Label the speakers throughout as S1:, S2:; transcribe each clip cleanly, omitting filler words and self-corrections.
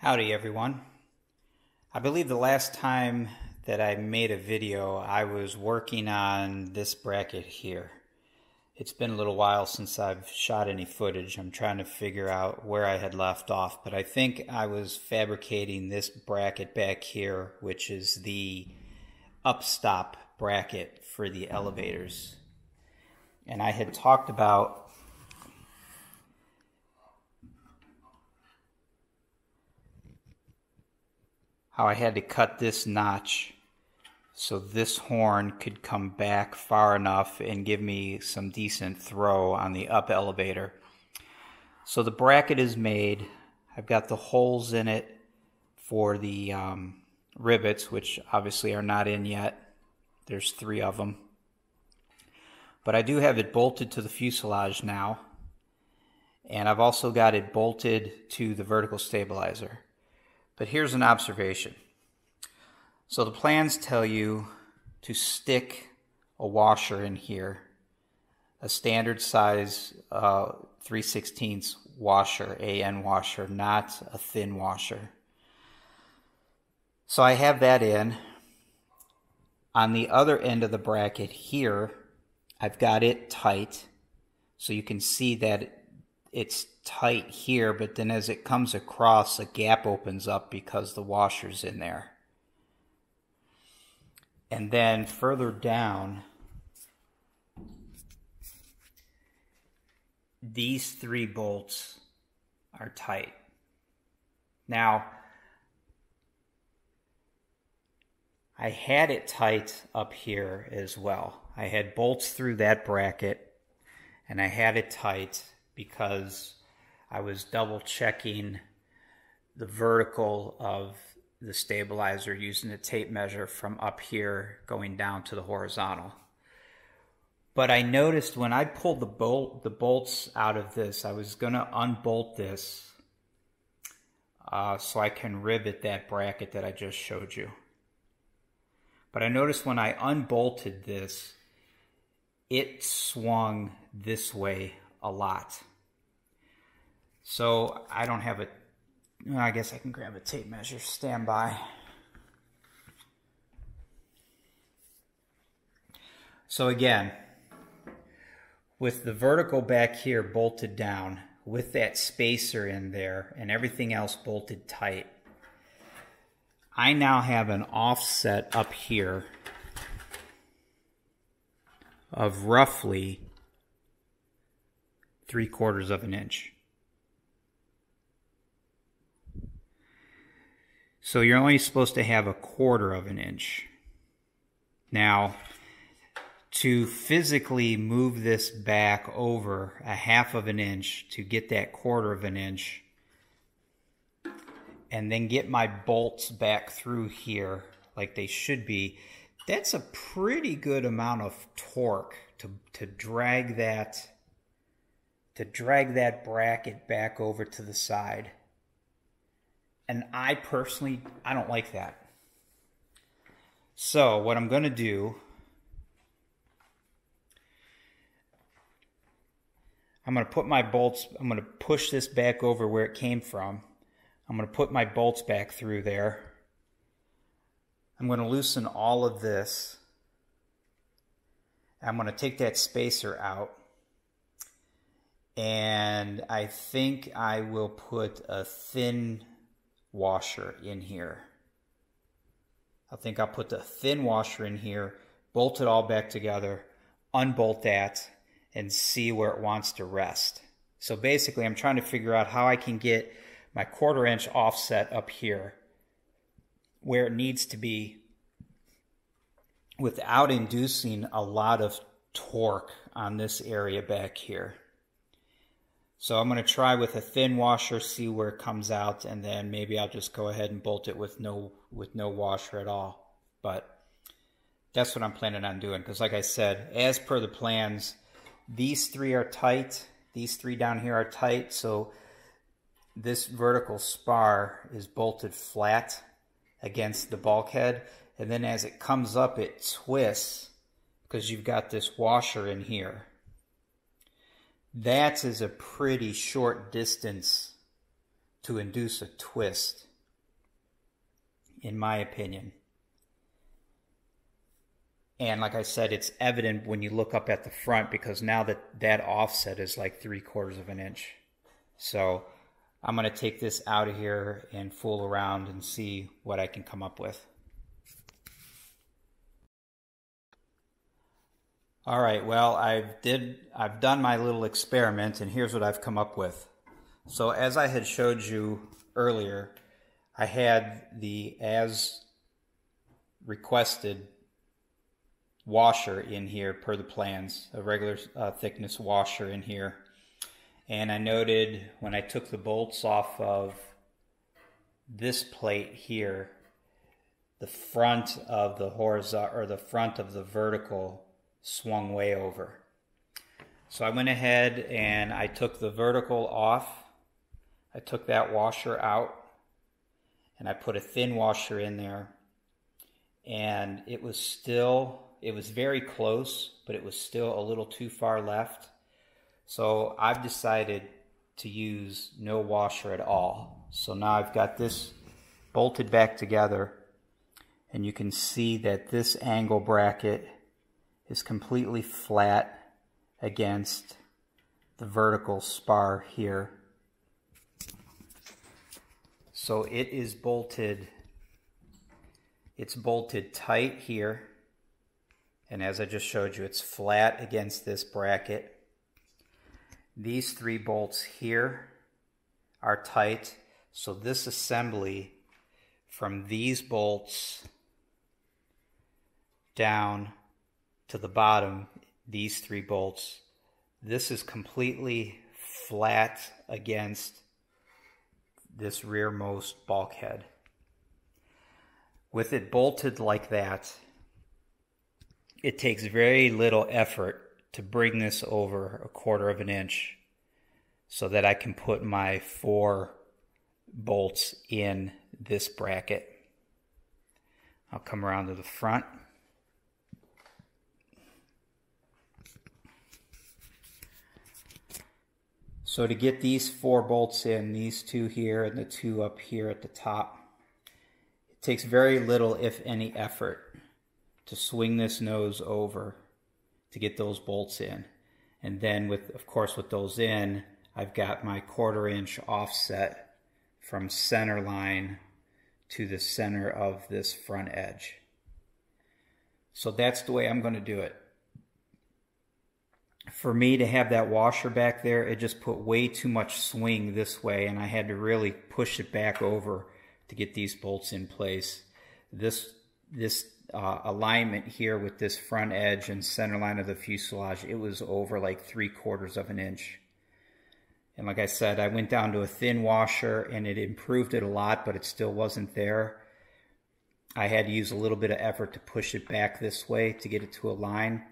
S1: Howdy everyone. I believe the last time that I made a video I was working on this bracket here. It's been a little while since I've shot any footage. I'm trying to figure out where I had left off, but I think I was fabricating this bracket back here, which is the upstop bracket for the elevators. And I had talked about how I had to cut this notch so this horn could come back far enough and give me some decent throw on the up elevator. So the bracket is made. I've got the holes in it for the rivets, which obviously are not in yet. There's 3 of them. But I do have it bolted to the fuselage now. And I've also got it bolted to the vertical stabilizer. But here's an observation. So the plans tell you to stick a washer in here, a standard size 3/16 washer, AN washer, not a thin washer. So I have that in. On the other end of the bracket here, I've got it tight. So you can see that it's tight here, but then as it comes across, a gap opens up because the washer's in there. And then further down, these 3 bolts are tight. Now, I had it tight up here as well. I had bolts through that bracket, and I had it tight because I was double checking the vertical of the stabilizer using a tape measure from up here going down to the horizontal. But I noticed when I pulled the bolts out of this, I was going to unbolt this so I can rivet that bracket that I just showed you. But I noticed when I unbolted this, it swung this way a lot. So I don't have a, I guess I can grab a tape measure, stand by. So again, with the vertical back here bolted down, with that spacer in there and everything else bolted tight, I now have an offset up here of roughly 3/4 of an inch. So you're only supposed to have 1/4 of an inch. Now, to physically move this back over 1/2 of an inch to get that 1/4 of an inch, and then get my bolts back through here like they should be, that's a pretty good amount of torque to drag that bracket back over to the side. And I personally, I don't like that. So what I'm going to do, I'm going to put my bolts, I'm going to push this back over where it came from. I'm going to put my bolts back through there. I'm going to loosen all of this. I'm going to take that spacer out. And I think I will put a thin washer in here. I think I'll put the thin washer in here, bolt it all back together, unbolt that, and see where it wants to rest. So basically I'm trying to figure out how I can get my 1/4 inch offset up here where it needs to be without inducing a lot of torque on this area back here. So I'm going to try with a thin washer, see where it comes out, and then maybe I'll just go ahead and bolt it with no washer at all. But that's what I'm planning on doing, because like I said, as per the plans, these 3 are tight, these 3 down here are tight, so this vertical spar is bolted flat against the bulkhead, and then as it comes up it twists because you've got this washer in here. That is a pretty short distance to induce a twist. in my opinion. And like I said, it's evident when you look up at the front, because now that offset is like 3/4 of an inch. So I'm going to take this out of here and fool around and see what I can come up with. All right, well, I've done my little experiment, and here's what I've come up with. So as I had showed you earlier, I had the as requested washer in here per the plans, a regular thickness washer in here. And I noted when I took the bolts off of this plate here, the front of the horizontal, or the front of the vertical, swung way over. So I went ahead and I took the vertical off. I took that washer out and I put a thin washer in there, and it was very close, but it was still a little too far left. So I've decided to use no washer at all. So now I've got this bolted back together, and you can see that this angle bracket is completely flat against the vertical spar here. So it is bolted, it's bolted tight here, and as I just showed you, it's flat against this bracket. These 3 bolts here are tight, so this assembly from these bolts down to the bottom, these 3 bolts, this is completely flat against this rearmost bulkhead. With it bolted like that, it takes very little effort to bring this over 1/4 of an inch so that I can put my 4 bolts in this bracket. I'll come around to the front. So to get these 4 bolts in, these 2 here and the 2 up here at the top, it takes very little, if any, effort to swing this nose over to get those bolts in. And then of course with those in, I've got my 1/4 inch offset from center line to the center of this front edge. So that's the way I'm going to do it. For me to have that washer back there, it just put way too much swing this way, and I had to really push it back over to get these bolts in place. This alignment here with this front edge and center line of the fuselage, it was over like 3/4 of an inch. And like I said, I went down to a thin washer and it improved it a lot, but it still wasn't there. I had to use a little bit of effort to push it back this way to get it to align.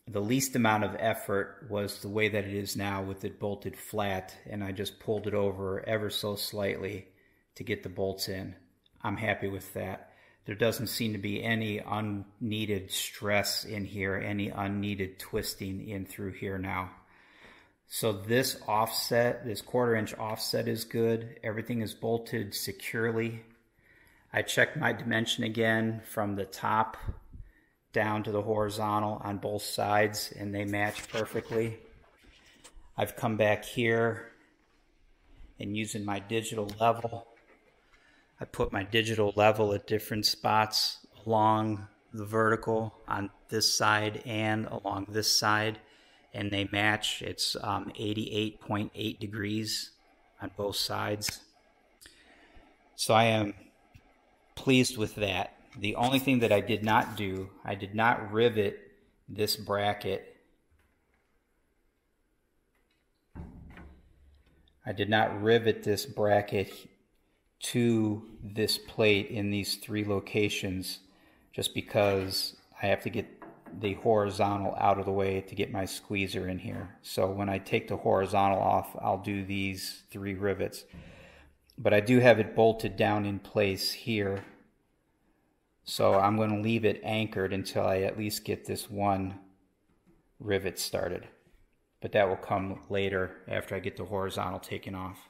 S1: The least amount of effort was the way that it is now with it bolted flat, and I just pulled it over ever so slightly to get the bolts in. I'm happy with that. There doesn't seem to be any unneeded stress in here, any unneeded twisting in through here now. So this offset, this 1/4 inch offset is good. Everything is bolted securely. I checked my dimension again from the top down to the horizontal on both sides, and they match perfectly. I've come back here and using my digital level, I put my digital level at different spots along the vertical on this side and along this side, and they match. It's 88.8 degrees on both sides. So I am pleased with that. The only thing that I did not do, I did not rivet this bracket. I did not rivet this bracket to this plate in these 3 locations, just because I have to get the horizontal out of the way to get my squeezer in here. So when I take the horizontal off, I'll do these 3 rivets. But I do have it bolted down in place here. So I'm going to leave it anchored until I at least get this 1 rivet started. But that will come later after I get the horizontal taken off.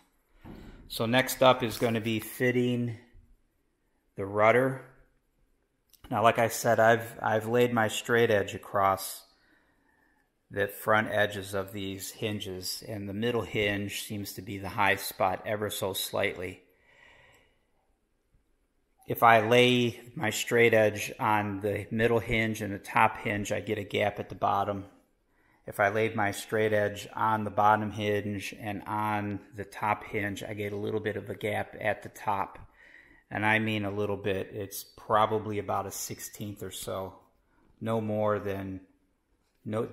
S1: So next up is going to be fitting the rudder. Now, like I said, I've laid my straight edge across the front edges of these hinges, and the middle hinge seems to be the high spot ever so slightly. If I lay my straight edge on the middle hinge and the top hinge, I get a gap at the bottom. If I laid my straight edge on the bottom hinge and on the top hinge, I get a little bit of a gap at the top. And I mean a little bit. It's probably about a 1/16 or so. No more than,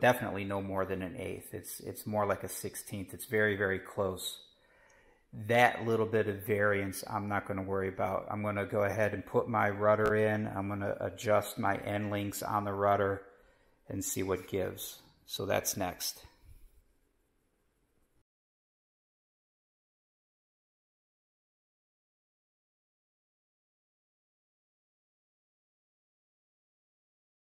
S1: definitely no more than an 1/8. It's more like a 1/16. It's very, very close. That little bit of variance I'm not going to worry about. I'm going to go ahead and put my rudder in. I'm going to adjust my end links on the rudder and see what gives. So that's next.